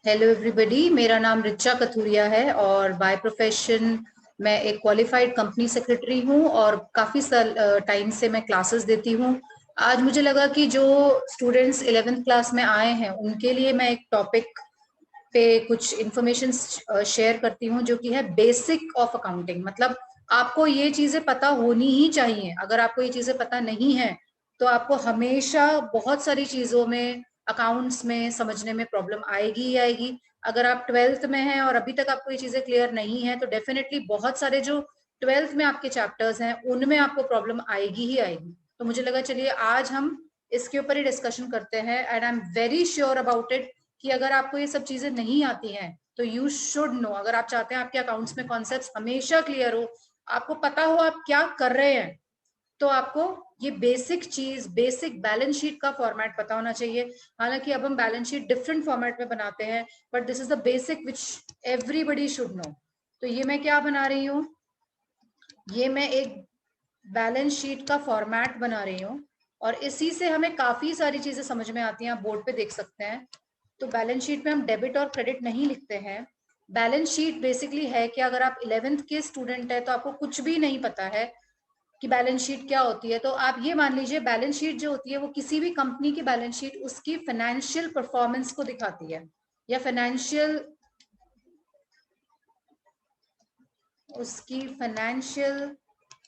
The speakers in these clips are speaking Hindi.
हेलो एवरीबॉडी, मेरा नाम रिचा कथुरिया है और बाय प्रोफेशन मैं एक क्वालिफाइड कंपनी सेक्रेटरी हूँ और काफ़ी साल टाइम से मैं क्लासेस देती हूँ। आज मुझे लगा कि जो स्टूडेंट्स 11th क्लास में आए हैं उनके लिए मैं एक टॉपिक पे कुछ इंफॉर्मेशन शेयर करती हूँ जो कि है बेसिक ऑफ अकाउंटिंग। मतलब आपको ये चीज़ें पता होनी ही चाहिए। अगर आपको ये चीज़ें पता नहीं है तो आपको हमेशा बहुत सारी चीज़ों में, अकाउंट्स में समझने में प्रॉब्लम आएगी ही आएगी। अगर आप 12th में हैं और अभी तक आपको ये चीजें क्लियर नहीं है तो डेफिनेटली बहुत सारे जो 12th में आपके चैप्टर्स हैं उनमें आपको प्रॉब्लम आएगी ही आएगी। तो मुझे लगा चलिए आज हम इसके ऊपर ही डिस्कशन करते हैं and I am very sure about it कि अगर आपको ये सब चीजें नहीं आती हैं तो यू शुड नो। अगर आप चाहते हैं आपके अकाउंट्स में कॉन्सेप्ट्स हमेशा क्लियर हो, आपको पता हो आप क्या कर रहे हैं, तो आपको ये बेसिक चीज, बेसिक बैलेंस शीट का फॉर्मेट पता होना चाहिए। हालांकि अब हम बैलेंस शीट डिफरेंट फॉर्मेट में बनाते हैं but this is the basic which everybody should know. तो ये मैं क्या बना रही हूँ, ये मैं एक बैलेंस शीट का फॉर्मेट बना रही हूँ और इसी से हमें काफी सारी चीजें समझ में आती हैं। आप बोर्ड पे देख सकते हैं। तो बैलेंस शीट में हम डेबिट और क्रेडिट नहीं लिखते हैं। बैलेंस शीट बेसिकली है कि अगर आप 11th के स्टूडेंट है तो आपको कुछ भी नहीं पता है कि बैलेंस शीट क्या होती है, तो आप ये मान लीजिए बैलेंस शीट जो होती है वो किसी भी कंपनी की बैलेंस शीट उसकी फाइनेंशियल परफॉर्मेंस को दिखाती है, या फाइनेंशियल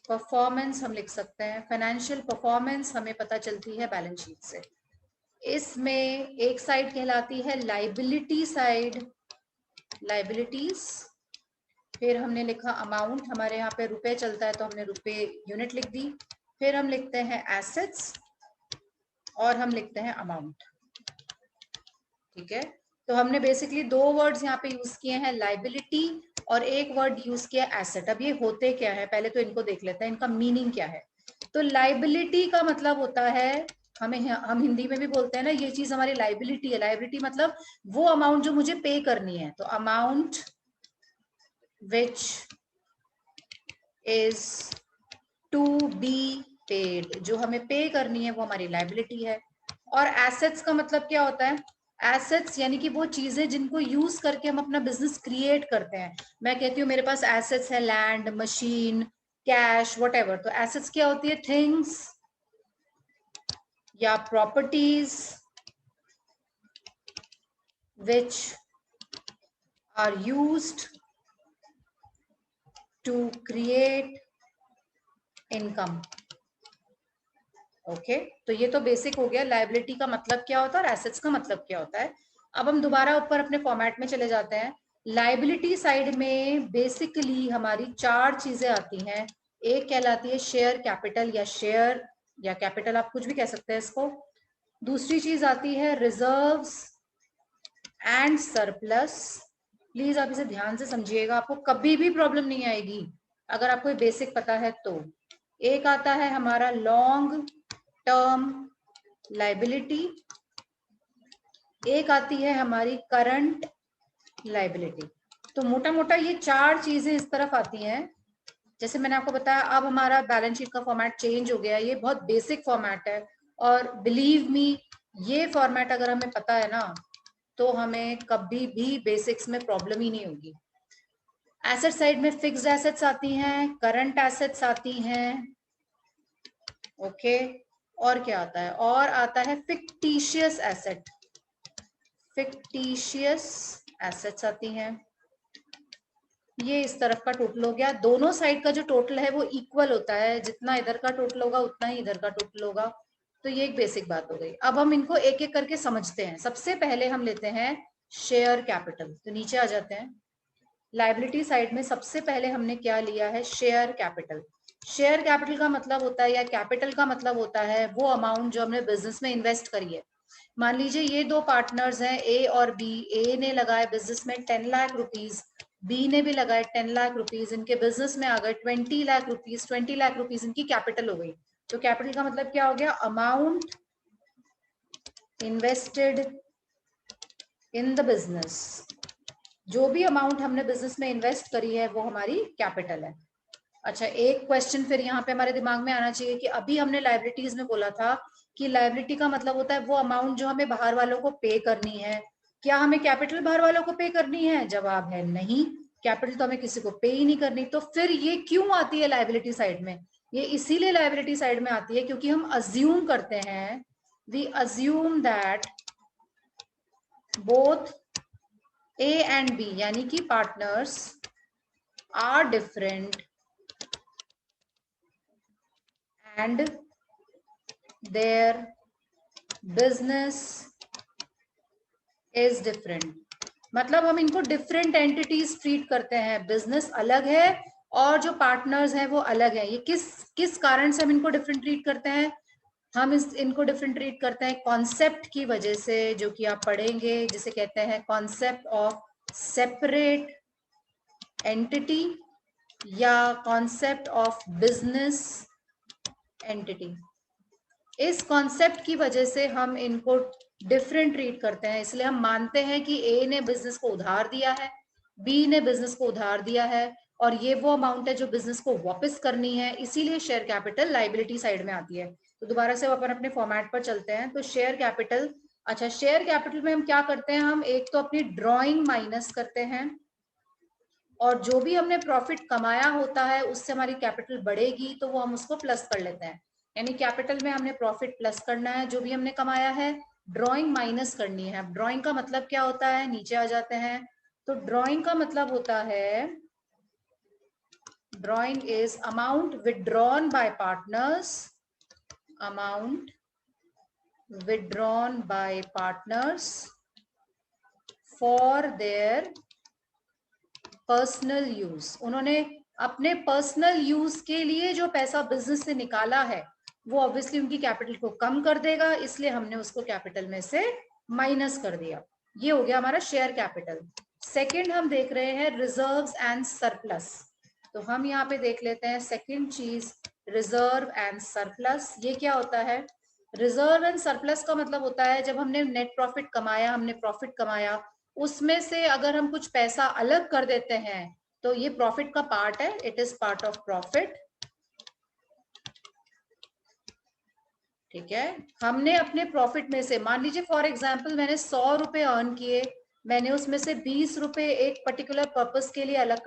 परफॉर्मेंस हम लिख सकते हैं। फाइनेंशियल परफॉर्मेंस हमें पता चलती है बैलेंस शीट से। इसमें एक साइड कहलाती है लाइबिलिटी साइड, लाइबिलिटीज। फिर हमने लिखा अमाउंट, हमारे यहाँ पे रुपए चलता है तो हमने रुपए यूनिट लिख दी। फिर हम लिखते हैं एसेट्स और हम लिखते हैं अमाउंट। ठीक है, तो हमने बेसिकली दो वर्ड्स यहाँ पे यूज किए हैं, लाइबिलिटी और एक वर्ड यूज किया एसेट। अब ये होते क्या है, पहले तो इनको देख लेते हैं, इनका मीनिंग क्या है। तो लाइबिलिटी का मतलब होता है, हम हिंदी में भी बोलते हैं ना, ये चीज हमारी लाइबिलिटी है। लाइबिलिटी मतलब वो अमाउंट जो मुझे पे करनी है। तो amount which is to be paid, जो हमें पे करनी है वो हमारी लाइबिलिटी है। और एसेट्स का मतलब क्या होता है, एसेट्स यानी कि वो चीजें जिनको यूज करके हम अपना बिजनेस क्रिएट करते हैं। मैं कहती हूँ मेरे पास एसेट्स है, लैंड, मशीन, कैश, व्हाटएवर। तो एसेट्स क्या होती है, थिंग्स या properties which are used to create income. Okay, तो ये तो बेसिक हो गया, लाइबिलिटी का मतलब क्या होता है और एसेट्स का मतलब क्या होता है। अब हम दोबारा ऊपर अपने फॉर्मेट में चले जाते हैं। लाइबिलिटी साइड में बेसिकली हमारी चार चीजें आती हैं। एक कहलाती है शेयर कैपिटल, या शेयर या कैपिटल, आप कुछ भी कह सकते हैं इसको। दूसरी चीज आती है रिजर्व्स एंड सरप्लस। प्लीज आप इसे ध्यान से समझिएगा, आपको कभी भी प्रॉब्लम नहीं आएगी अगर आपको ये बेसिक पता है तो। एक आता है हमारा लॉन्ग टर्म लाइबिलिटी, एक आती है हमारी करंट लाइबिलिटी। तो मोटा मोटा ये चार चीजें इस तरफ आती हैं। जैसे मैंने आपको बताया, अब हमारा बैलेंस शीट का फॉर्मेट चेंज हो गया है, ये बहुत बेसिक फॉर्मेट है और बिलीव मी, ये फॉर्मेट अगर हमें पता है ना तो हमें कभी भी बेसिक्स में प्रॉब्लम ही नहीं होगी। एसेट साइड में फिक्स्ड एसेट्स आती हैं, करंट एसेट्स आती हैं। ओके, और क्या आता है, और आता है फिक्टिशियस एसेट, फिक्टिशियस एसेट्स आती हैं। ये इस तरफ का टोटल हो गया। दोनों साइड का जो टोटल है वो इक्वल होता है, जितना इधर का टोटल होगा उतना ही इधर का टोटल होगा। तो ये एक बेसिक बात हो गई। अब हम इनको एक एक करके समझते हैं। सबसे पहले हम लेते हैं शेयर कैपिटल। तो नीचे आ जाते हैं, लाइबिलिटी साइड में सबसे पहले हमने क्या लिया है, शेयर कैपिटल। शेयर कैपिटल का मतलब होता है, या कैपिटल का मतलब होता है वो अमाउंट जो हमने बिजनेस में इन्वेस्ट करी है। मान लीजिए ये दो पार्टनर्स हैं ए और बी। ए ने लगाए बिजनेस में 10 लाख रुपीज, बी ने भी लगाए 10 लाख रुपीज। इनके बिजनेस में आ गए 20 लाख रुपीज। 20 लाख रुपीज इनकी कैपिटल हो गई। तो कैपिटल का मतलब क्या हो गया, amount invested in the business. जो भी अमाउंट हमने बिजनेस में इन्वेस्ट करी है वो हमारी कैपिटल है। अच्छा, एक क्वेश्चन फिर यहाँ पे हमारे दिमाग में आना चाहिए कि अभी हमने लाइबिलिटीज में बोला था कि लाइबिलिटी का मतलब होता है वो अमाउंट जो हमें बाहर वालों को पे करनी है। क्या हमें कैपिटल बाहर वालों को पे करनी है? जवाब है नहीं, कैपिटल तो हमें किसी को पे ही नहीं करनी। तो फिर ये क्यों आती है लायबिलिटी साइड में? ये इसीलिए लायबिलिटी साइड में आती है क्योंकि हम अज्यूम करते हैं, we assume that both A and B यानी कि partners are different and their business is different. मतलब हम इनको डिफरेंट एंटिटीज ट्रीट करते हैं, बिजनेस अलग है और जो पार्टनर्स हैं वो अलग है। ये किस किस कारण से हम इनको डिफरेंट ट्रीट करते हैं? हम इनको डिफरेंट ट्रीट करते हैं कॉन्सेप्ट की वजह से, जो कि आप पढ़ेंगे, जिसे कहते हैं कॉन्सेप्ट ऑफ सेपरेट एंटिटी या कॉन्सेप्ट ऑफ बिजनेस एंटिटी। इस कॉन्सेप्ट की वजह से हम इनको डिफरेंट ट्रीट करते हैं। इसलिए हम मानते हैं कि ए ने बिजनेस को उधार दिया है, बी ने बिजनेस को उधार दिया है और ये वो अमाउंट है जो बिजनेस को वापस करनी है, इसीलिए शेयर कैपिटल लायबिलिटी साइड में आती है। तो दोबारा से अपन अपने फॉर्मेट पर चलते हैं। तो शेयर कैपिटल, अच्छा शेयर कैपिटल में हम क्या करते हैं? हम एक तो अपनी ड्रॉइंग माइनस करते हैं और जो भी हमने प्रॉफिट कमाया होता है उससे हमारी कैपिटल बढ़ेगी तो वो हम उसको प्लस कर लेते हैं। यानी कैपिटल में हमने प्रॉफिट प्लस करना है, जो भी हमने कमाया है ड्रॉइंग माइनस करनी है। ड्रॉइंग का मतलब क्या होता है? नीचे आ जाते हैं। तो ड्रॉइंग का मतलब होता है, drawing is amount withdrawn bye partners, amount withdrawn bye partners for their personal use. उन्होंने अपने पर्सनल यूज के लिए जो पैसा बिजनेस से निकाला है वो ऑब्वियसली उनकी कैपिटल को कम कर देगा, इसलिए हमने उसको कैपिटल में से माइनस कर दिया। ये हो गया हमारा शेयर कैपिटल। सेकंड हम देख रहे हैं रिजर्व्स एंड सरप्लस। तो हम यहाँ पे देख लेते हैं सेकंड चीज, रिजर्व एंड सरप्लस। ये क्या होता है? रिजर्व एंड सरप्लस का मतलब होता है जब हमने नेट प्रॉफिट कमाया, हमने प्रॉफिट कमाया, उसमें से अगर हम कुछ पैसा अलग कर देते हैं तो ये प्रॉफिट का पार्ट है, it is part of profit. ठीक है, हमने अपने प्रॉफिट में से, मान लीजिए फॉर एग्जांपल मैंने 100 रुपए अर्न किए, मैंने उसमें से 20 रुपए एक पर्टिकुलर पर्पस के लिए अलग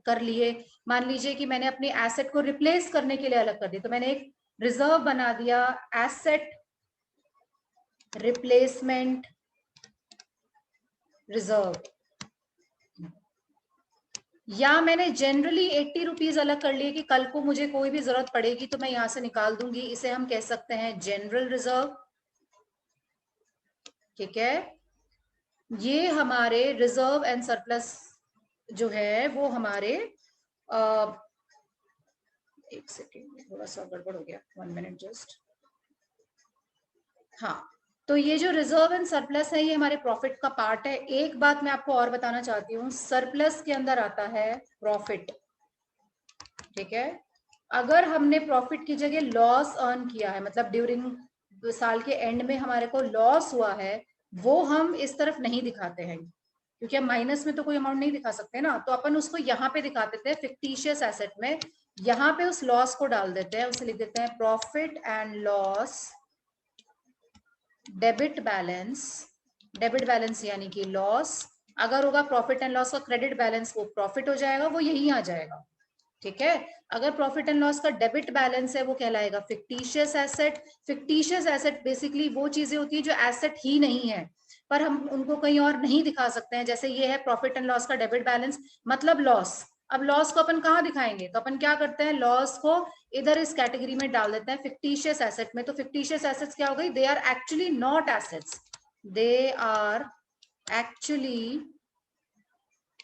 कर लिए। मान लीजिए कि मैंने अपनी एसेट को रिप्लेस करने के लिए अलग कर दिया, तो मैंने एक रिजर्व बना दिया, एसेट रिप्लेसमेंट रिजर्व। या मैंने जनरली 80 रुपीज अलग कर लिए कि कल को मुझे कोई भी जरूरत पड़ेगी तो मैं यहां से निकाल दूंगी, इसे हम कह सकते हैं जनरल रिजर्व। ठीक है, ये हमारे रिजर्व एंड सरप्लस जो है वो हमारे एक सेकेंड, थोड़ा सा गड़बड़ हो गया, 1 मिनट जस्ट। हाँ, तो ये जो रिजर्व एंड सरप्लस है ये हमारे प्रॉफिट का पार्ट है। एक बात मैं आपको और बताना चाहती हूँ, सरप्लस के अंदर आता है प्रॉफिट। ठीक है, अगर हमने प्रॉफिट की जगह लॉस अर्न किया है, मतलब ड्यूरिंग साल के एंड में हमारे को लॉस हुआ है, वो हम इस तरफ नहीं दिखाते हैं क्योंकि हम माइनस में तो कोई अमाउंट नहीं दिखा सकते ना, तो अपन उसको यहाँ पे दिखा देते हैं फिक्टिशियस एसेट में। यहाँ पे उस लॉस को डाल देते हैं, उसे लिख देते हैं profit and loss debit balance. Debit balance यानी कि लॉस, अगर होगा प्रॉफिट एंड लॉस का क्रेडिट बैलेंस वो प्रॉफिट हो जाएगा, वो यही आ जाएगा। ठीक है, अगर प्रॉफिट एंड लॉस का डेबिट बैलेंस है वो कहलाएगा fictitious asset. Fictitious asset basically वो चीजें होती है जो एसेट ही नहीं है पर हम उनको कहीं और नहीं दिखा सकते हैं, जैसे ये है प्रॉफिट एंड लॉस का डेबिट बैलेंस मतलब लॉस। अब लॉस को अपन कहाँ दिखाएंगे? तो अपन क्या करते हैं, लॉस को इधर इस कैटेगरी में डाल देते हैं फिक्टिशियस एसेट में। तो फिक्टिशियस एसेट्स क्या हो गई? They are actually not assets, they are actually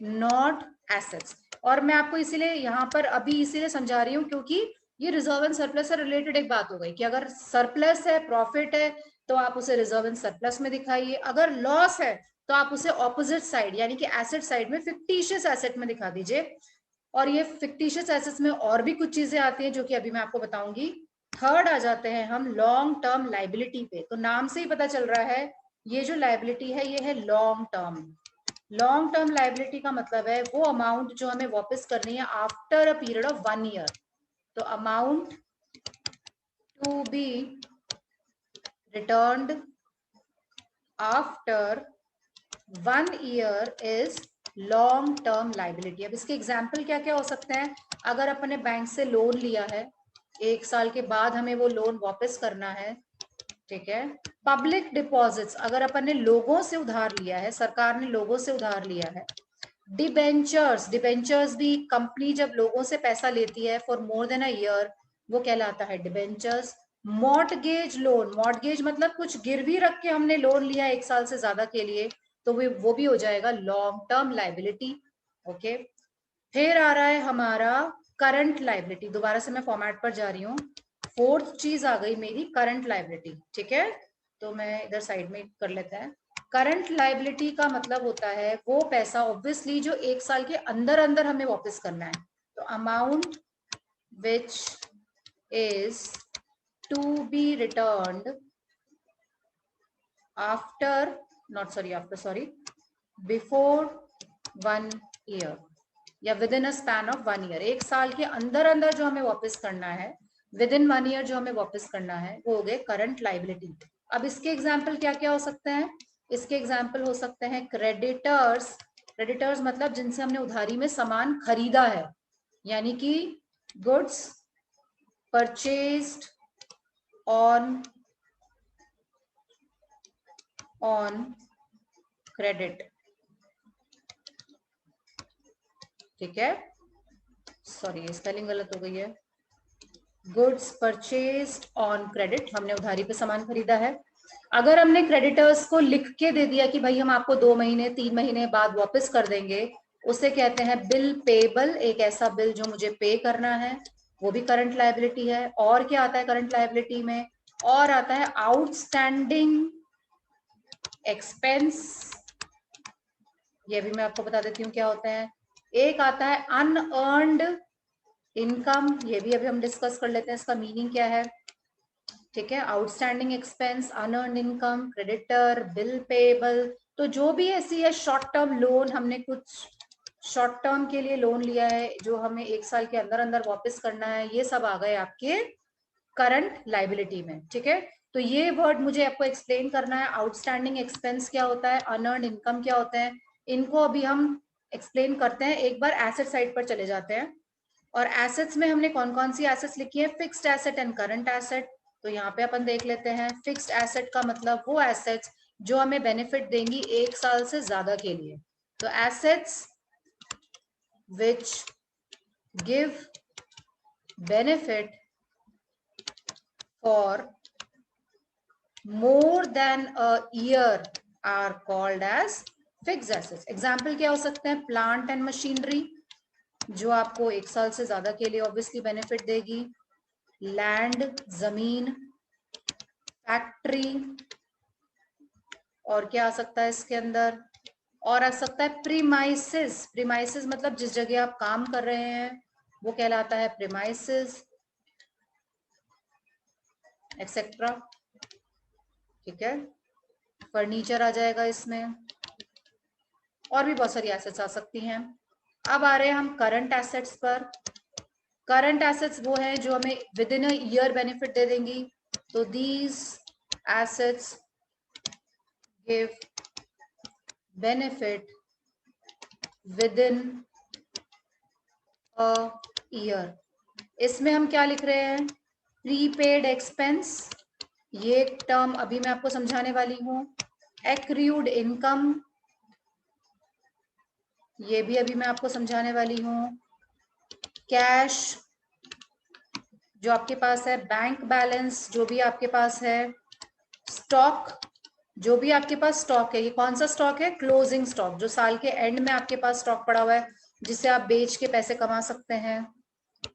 not assets. और मैं आपको इसीलिए यहाँ पर अभी इसीलिए समझा रही हूँ क्योंकि ये रिजर्व एंड सरप्लस से रिलेटेड एक बात हो गई कि अगर सरप्लस है, प्रॉफिट है, तो आप उसे रिजर्व एंड सरप्लस में दिखाइए, अगर लॉस है तो आप उसे ऑपोजिट साइड यानी कि एसेट साइड में फिक्टिशियस एसेट में दिखा दीजिए। और ये फिक्टिशियस एसेट्स में और भी कुछ चीजें आती हैं जो कि अभी मैं आपको बताऊंगी। थर्ड आ जाते हैं हम लॉन्ग टर्म लाइबिलिटी पे। तो नाम से ही पता चल रहा है ये जो लाइबिलिटी है ये है long term. Long term liability का मतलब है वो अमाउंट जो हमें वापस करनी है after a period of 1 year. तो amount to be returned after 1 year is long term liability. अब इसके एग्जाम्पल क्या क्या हो सकते हैं? अगर अपने बैंक से लोन लिया है, 1 साल के बाद हमें वो लोन वापस करना है, ठीक है। पब्लिक डिपॉजिट्स, अगर अपन ने लोगों से उधार लिया है, सरकार ने लोगों से उधार लिया है। डिबेंचर्स, डिबेंचर्स भी कंपनी जब लोगों से पैसा लेती है for more than a year, वो कहलाता है डिबेंचर्स। मॉर्टगेज लोन, मॉर्टगेज मतलब कुछ गिरवी रख के हमने लोन लिया 1 साल से ज्यादा के लिए, तो वो भी हो जाएगा लॉन्ग टर्म लाइबिलिटी। ओके, फिर आ रहा है हमारा करंट लाइबिलिटी। दोबारा से मैं फॉर्मेट पर जा रही हूँ। फोर्थ चीज आ गई मेरी करंट लाइबिलिटी, ठीक है। तो मैं इधर साइड में कर लेते हैं। करंट लाइबिलिटी का मतलब होता है वो पैसा ऑब्वियसली जो 1 साल के अंदर अंदर हमें वापस करना है। तो amount which is to be returned after, not sorry after, sorry, before 1 year या within a span of 1 year. 1 साल के अंदर अंदर जो हमें वापस करना है, विद इन 1 ईयर जो हमें वापस करना है, वो हो गए करंट लाइबिलिटी। अब इसके एग्जाम्पल क्या क्या हो सकते हैं? इसके एग्जाम्पल हो सकते हैं क्रेडिटर्स। क्रेडिटर्स मतलब जिनसे हमने उधारी में सामान खरीदा है, यानी कि गुड्स परचेज्ड ऑन क्रेडिट, ठीक है। सॉरी स्पेलिंग गलत हो गई है। गुड्स परचेज्ड ऑन क्रेडिट, हमने उधारी पे सामान खरीदा है। अगर हमने क्रेडिटर्स को लिख के दे दिया कि भाई हम आपको 2 महीने 3 महीने बाद वापस कर देंगे, उसे कहते हैं बिल पेबल। एक ऐसा बिल जो मुझे पे करना है, वो भी करंट लायबिलिटी है। और क्या आता है करंट लायबिलिटी में? और आता है आउटस्टैंडिंग एक्सपेंस। ये भी मैं आपको बता देती हूँ क्या होता है। एक आता है अनअर्न्ड इनकम, ये भी अभी हम डिस्कस कर लेते हैं इसका मीनिंग क्या है, ठीक है। Outstanding expense, unearned income, creditor, bill payable. तो जो भी ऐसी है शॉर्ट टर्म लोन, हमने कुछ शॉर्ट टर्म के लिए लोन लिया है जो हमें 1 साल के अंदर अंदर वापस करना है, ये सब आ गए आपके करंट लाइबिलिटी में, ठीक है। तो ये वर्ड मुझे आपको एक्सप्लेन करना है। आउटस्टैंडिंग एक्सपेंस क्या होता है, अनअर्न्ड इनकम क्या होता है, इनको अभी हम एक्सप्लेन करते हैं। एक बार एसेट साइड पर चले जाते हैं। और एसेट्स में हमने कौन कौन सी एसेट्स लिखी है? Fixed asset and current asset. तो यहाँ पे अपन देख लेते हैं। फिक्स्ड एसेट का मतलब वो एसेट्स जो हमें बेनिफिट देंगी 1 साल से ज्यादा के लिए। तो assets which give benefit for more than a year are called as fixed assets. Example क्या हो सकते हैं? प्लांट एंड मशीनरी, जो आपको 1 साल से ज्यादा के लिए ऑब्वियसली बेनिफिट देगी। लैंड, जमीन, फैक्ट्री, और क्या आ सकता है इसके अंदर? और आ सकता है प्रीमाइसिस। प्रीमाइसिस मतलब जिस जगह आप काम कर रहे हैं वो कहलाता है प्रीमाइसिस, एक्सेट्रा, ठीक है। फर्नीचर आ जाएगा इसमें, और भी बहुत सारी एसेट्स आ सकती हैं। अब आ रहे हैं हम करंट एसेट्स पर। करंट एसेट्स वो हैं जो हमें within a year benefit दे देंगी। तो these assets give benefit within a year. इसमें हम क्या लिख रहे हैं? प्रीपेड एक्सपेंस, ये टर्म अभी मैं आपको समझाने वाली हूँ। एक्रूड इनकम, ये भी अभी मैं आपको समझाने वाली हूँ। कैश जो आपके पास है, बैंक बैलेंस जो भी आपके पास है, स्टॉक जो भी आपके पास स्टॉक है, ये कौन सा स्टॉक है? क्लोजिंग स्टॉक, जो साल के एंड में आपके पास स्टॉक पड़ा हुआ है जिसे आप बेच के पैसे कमा सकते हैं।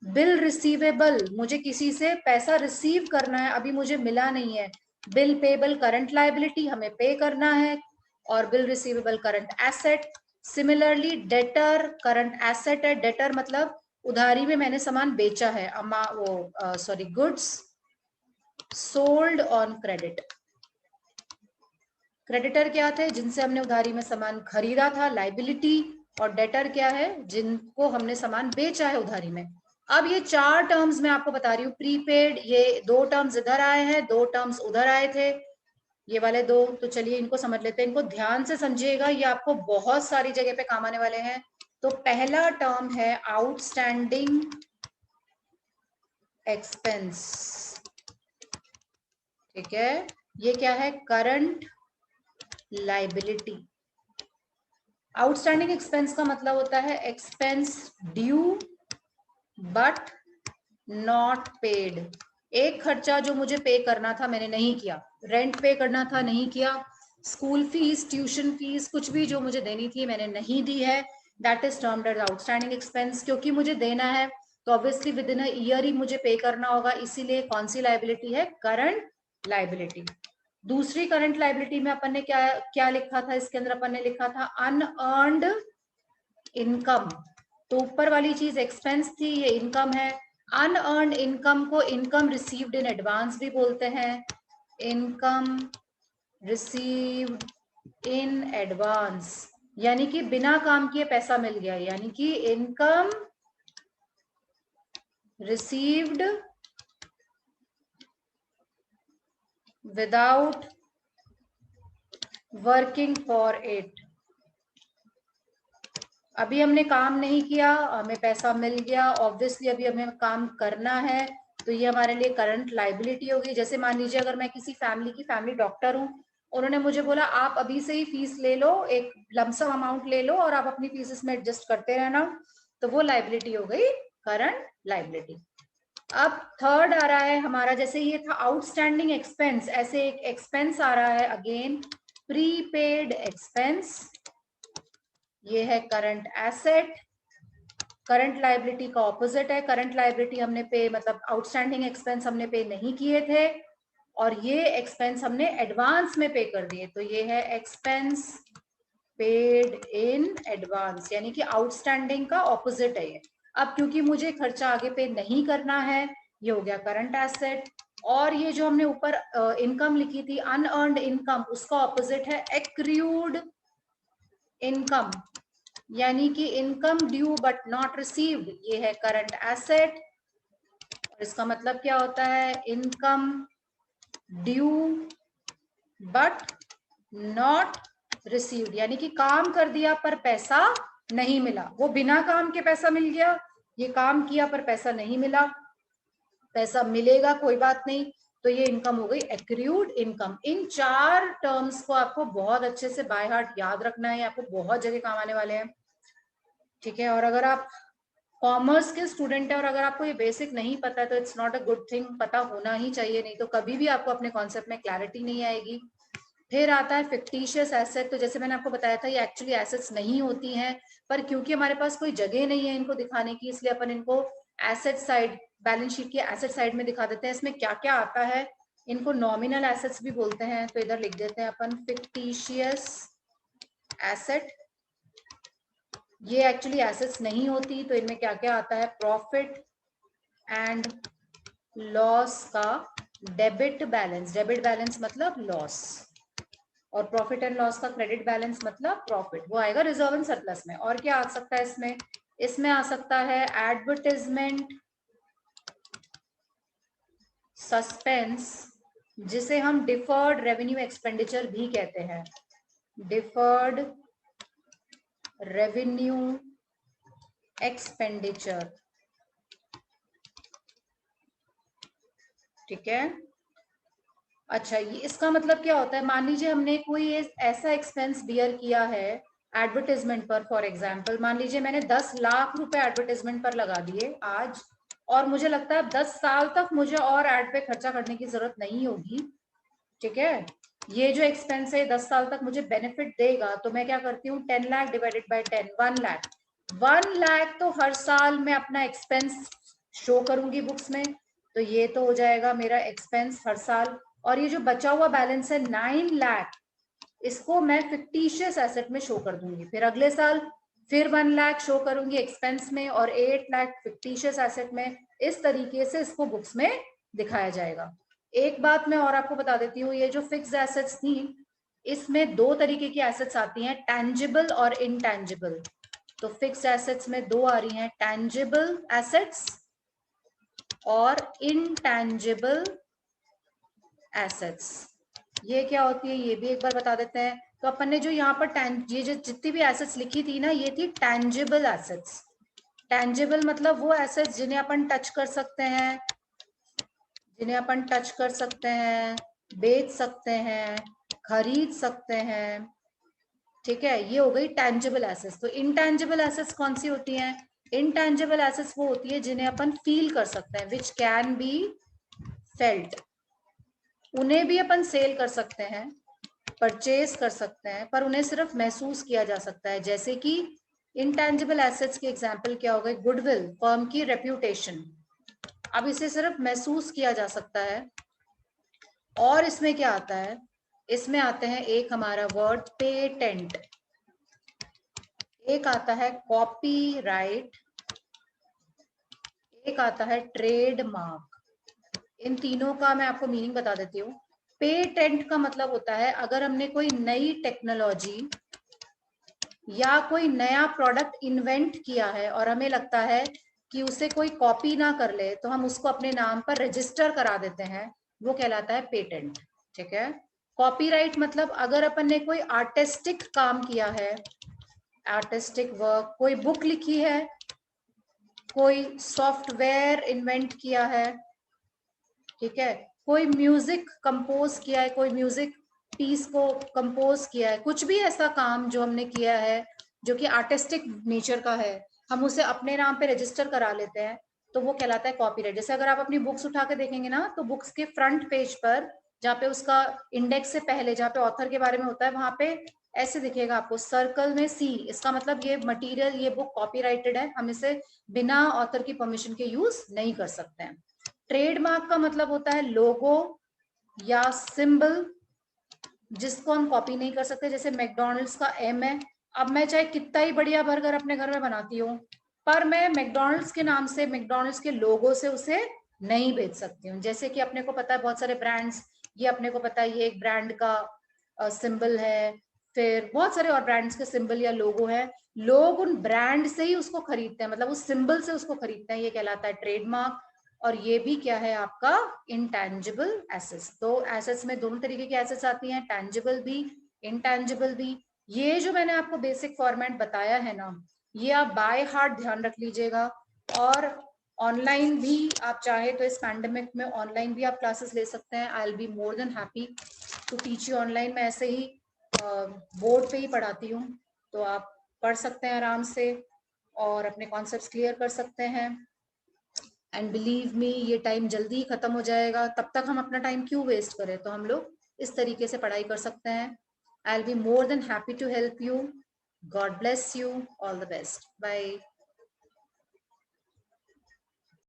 बिल रिसीवेबल, मुझे किसी से पैसा रिसीव करना है, अभी मुझे मिला नहीं है। बिल पेबल करंट लायबिलिटी, हमें पे करना है। और bill receivable current asset. Similarly debtor current asset है। डेटर मतलब उधारी में मैंने सामान बेचा है, sorry goods sold on credit. Creditor क्या थे? जिनसे हमने उधारी में सामान खरीदा था, लाइबिलिटी। और डेटर क्या है? जिनको हमने सामान बेचा है उधारी में। अब ये 4 टर्म्स मैं आपको बता रही हूँ। प्रीपेड, ये 2 टर्म्स इधर आए हैं, 2 टर्म्स उधर आए थे। ये वाले दो, तो चलिए इनको समझ लेते हैं, इनको ध्यान से समझिएगा, ये आपको बहुत सारी जगह पे काम आने वाले हैं। तो पहला टर्म है आउटस्टैंडिंग एक्सपेंस, ठीक है। ये क्या है? Current liability. आउटस्टैंडिंग एक्सपेंस का मतलब होता है expense due but not paid. एक खर्चा जो मुझे पे करना था मैंने नहीं किया, रेंट पे करना था नहीं किया, स्कूल फीस, ट्यूशन फीस, कुछ भी जो मुझे देनी थी मैंने नहीं दी है, that is termed as outstanding expense. क्योंकि मुझे देना है तो obviously within a year ही मुझे पे करना होगा, इसीलिए कौन सी लाइबिलिटी है? Current liability. दूसरी करंट लाइबिलिटी में अपन ने क्या क्या लिखा था? इसके अंदर अपन ने लिखा था अनअर्न्ड इनकम। तो ऊपर वाली चीज एक्सपेंस थी, ये इनकम है। अनअर्न्ड इनकम को इनकम रिसीव्ड इन एडवांस भी बोलते हैं, इनकम रिसीव्ड इन एडवांस, यानी कि बिना काम किए पैसा मिल गया, यानी कि income received without working for it. अभी हमने काम नहीं किया, हमें पैसा मिल गया, ऑब्वियसली अभी हमें काम करना है, तो ये हमारे लिए करंट लाइबिलिटी होगी। जैसे मान लीजिए अगर मैं किसी फैमिली डॉक्टर हूँ, उन्होंने मुझे बोला आप अभी से ही फीस ले लो, एक लमसम अमाउंट ले लो और आप अपनी फीस इसमें एडजस्ट करते रहना, तो वो लाइबिलिटी हो गई करंट लाइबिलिटी। अब थर्ड आ रहा है हमारा, जैसे ये था आउटस्टैंडिंग एक्सपेंस, ऐसे एक एक्सपेंस आ रहा है अगेन, प्रीपेड एक्सपेंस। ये है करंट एसेट। करंट लाइबिलिटी का ऑपोजिट है, करंट लाइबिलिटी हमने पे मतलब आउटस्टैंडिंग एक्सपेंस हमने पे नहीं किए थे और ये एक्सपेंस हमने एडवांस में पे कर दिए, तो ये है एक्सपेंस पेड इन एडवांस, यानी कि आउटस्टैंडिंग का ऑपोजिट है ये। अब क्योंकि मुझे खर्चा आगे पे नहीं करना है, ये हो गया करंट एसेट। और ये जो हमने ऊपर इनकम लिखी थी अनअर्न्ड इनकम, उसका ऑपोजिट है एक्रूड इनकम, यानी कि income due but not received, ये है करंट एसेट। और इसका मतलब क्या होता है? Income due but not received, यानी कि काम कर दिया पर पैसा नहीं मिला, वो बिना काम के पैसा मिल गया, ये काम किया पर पैसा नहीं मिला, पैसा मिलेगा कोई बात नहीं, तो ये इनकम हो गई एक्रूड इनकम। इन चार टर्म्स को आपको बहुत अच्छे से बाय हार्ट याद रखना है, आपको बहुत जगह काम आने वाले हैं, ठीक है। और अगर आप कॉमर्स के स्टूडेंट है और अगर आपको ये बेसिक नहीं पता है तो it's not a good thing, पता होना ही चाहिए, नहीं तो कभी भी आपको अपने कॉन्सेप्ट में क्लैरिटी नहीं आएगी। फिर आता है फिक्टिशियस एसेट। तो जैसे मैंने आपको बताया था ये एक्चुअली एसेट्स नहीं होती हैं, पर क्योंकि हमारे पास कोई जगह नहीं है इनको दिखाने की, इसलिए अपन इनको एसेट साइड, बैलेंस शीट की एसेट साइड में दिखा देते हैं। इसमें क्या क्या आता है, इनको नॉमिनल एसेट्स भी बोलते हैं, तो इधर लिख देते हैं अपन फिक्टिशियस एसेट। ये एक्चुअली एसेट्स नहीं होती, तो इनमें क्या क्या आता है? प्रॉफिट एंड लॉस का डेबिट बैलेंस, डेबिट बैलेंस मतलब लॉस, और प्रॉफिट एंड लॉस का क्रेडिट बैलेंस मतलब प्रॉफिट, वो आएगा रिजर्व एंड सरप्लस में। और क्या आ सकता है इसमें? इसमें आ सकता है एडवर्टाइजमेंट सस्पेंस, जिसे हम डिफर्ड रेवेन्यू एक्सपेंडिचर भी कहते हैं, डिफर्ड रेवेन्यू एक्सपेंडिचर, ठीक है। अच्छा, ये इसका मतलब क्या होता है? मान लीजिए हमने कोई ऐसा एक्सपेंस बियर किया है एडवर्टाइजमेंट पर, फॉर एग्जांपल मान लीजिए मैंने 10 लाख रुपए एडवर्टाइजमेंट पर लगा दिए आज, और मुझे लगता है 10 साल तक मुझे और एड पे खर्चा करने की जरूरत नहीं होगी, ठीक है। ये जो एक्सपेंस है 10 साल तक मुझे बेनिफिट देगा, तो मैं क्या करती हूँ 10 लाख डिवाइडेड बाय 10, 1 लाख। 1 लाख तो हर साल मैं अपना एक्सपेंस शो करूंगी बुक्स में, तो ये तो हो जाएगा मेरा एक्सपेंस हर साल। और ये जो बचा हुआ बैलेंस है 9 लाख, इसको मैं फिक्टिशियस एसेट में शो कर दूंगी, फिर अगले साल फिर 1 लाख शो करूंगी एक्सपेंस में और 8 लाख फिक्टिशियस एसेट में। इस तरीके से इसको बुक्स में दिखाया जाएगा। एक बात मैं और आपको बता देती हूँ, ये जो फिक्स्ड एसेट्स थी इसमें दो तरीके की एसेट्स आती हैं, टैंजिबल और इनटैंजिबल। तो फिक्स्ड एसेट्स में दो आ रही हैं, टैंजिबल एसेट्स और इनटैंजिबल एसेट्स। ये क्या होती है ये भी एक बार बता देते हैं। तो अपन ने जो यहाँ पर ये जो जितनी भी एसेट्स लिखी थी ना, ये थी टैंजिबल एसेट्स। टैंजिबल मतलब वो एसेट्स जिन्हें अपन टच कर सकते हैं, जिन्हें अपन टच कर सकते हैं, बेच सकते हैं, खरीद सकते हैं, ठीक है, ये हो गई टैंजिबल एसेट्स। तो इनटैंजिबल एसेट्स कौन सी होती हैं? इनटैंजिबल एसेट्स वो होती है जिन्हें अपन फील कर सकते हैं, विच कैन बी फेल्ट। उन्हें भी अपन सेल कर सकते हैं, परचेज कर सकते हैं, पर उन्हें सिर्फ महसूस किया जा सकता है। जैसे कि इनटैंजिबल एसेट्स के एग्जाम्पल क्या हो गए? गुडविल, फर्म की रेप्यूटेशन, अब इसे सिर्फ महसूस किया जा सकता है। और इसमें क्या आता है? इसमें आते हैं एक हमारा वर्ड पेटेंट, एक आता है कॉपीराइट, एक आता है ट्रेडमार्क। इन तीनों का मैं आपको मीनिंग बता देती हूँ। पेटेंट का मतलब होता है अगर हमने कोई नई टेक्नोलॉजी या कोई नया प्रोडक्ट इन्वेंट किया है और हमें लगता है कि उसे कोई कॉपी ना कर ले, तो हम उसको अपने नाम पर रजिस्टर करा देते हैं, वो कहलाता है पेटेंट, ठीक है। कॉपीराइट मतलब अगर अपन ने कोई आर्टिस्टिक काम किया है, आर्टिस्टिक वर्क, कोई बुक लिखी है, कोई सॉफ्टवेयर इन्वेंट किया है, ठीक है, कोई म्यूजिक कंपोज किया है, कोई म्यूजिक पीस को कंपोज किया है, कुछ भी ऐसा काम जो हमने किया है जो कि आर्टिस्टिक नेचर का है, हम उसे अपने नाम पे रजिस्टर करा लेते हैं, तो वो कहलाता है कॉपीराइट। जैसे अगर आप अपनी बुक्स उठा के देखेंगे ना, तो बुक्स के फ्रंट पेज पर जहाँ पे उसका इंडेक्स से पहले जहाँ पे ऑथर के बारे में होता है, वहां पे ऐसे दिखेगा आपको सर्कल में सी, इसका मतलब ये मटेरियल, ये बुक कॉपीराइटेड है, हम इसे बिना ऑथर की परमिशन के यूज नहीं कर सकते हैं। ट्रेडमार्क का मतलब होता है लोगो या सिंबल जिसको हम कॉपी नहीं कर सकते। जैसे मैकडॉनल्ड्स का एम है, अब मैं चाहे कितना ही बढ़िया बर्गर अपने घर में बनाती हूँ, पर मैं मैकडॉनल्ड्स के नाम से, मैकडॉनल्ड्स के लोगो से उसे नहीं बेच सकती हूँ। जैसे कि अपने को पता है बहुत सारे ब्रांड्स, ये अपने को पता है ये एक ब्रांड का सिंबल है, फिर बहुत सारे और ब्रांड्स के सिंबल या लोगो है, लोग उन ब्रांड से ही उसको खरीदते हैं, मतलब उस सिंबल से उसको खरीदते हैं, ये कहलाता है ट्रेडमार्क। और ये भी क्या है आपका? Intangible assets. तो एसेट्स में दोनों तरीके की एसेट्स आती हैं, टैंजिबल भी, इंटैंजिबल भी। ये जो मैंने आपको बेसिक फॉर्मेट बताया है ना, ये आप बाय हार्ट ध्यान रख लीजिएगा। और ऑनलाइन भी आप चाहे तो इस पैंडेमिक में ऑनलाइन भी आप क्लासेस ले सकते हैं। I will be more than happy to teach you online. मैं ऐसे ही बोर्ड पे ही पढ़ाती हूँ, तो आप पढ़ सकते हैं आराम से और अपने कॉन्सेप्ट्स क्लियर कर सकते हैं। एंड बिलीव मी, ये टाइम जल्दी ही खत्म हो जाएगा, तब तक हम अपना टाइम क्यों वेस्ट करें? तो हम लोग इस तरीके से पढ़ाई कर सकते हैं। I will be more than happy to help you. God bless you, all the best, bye.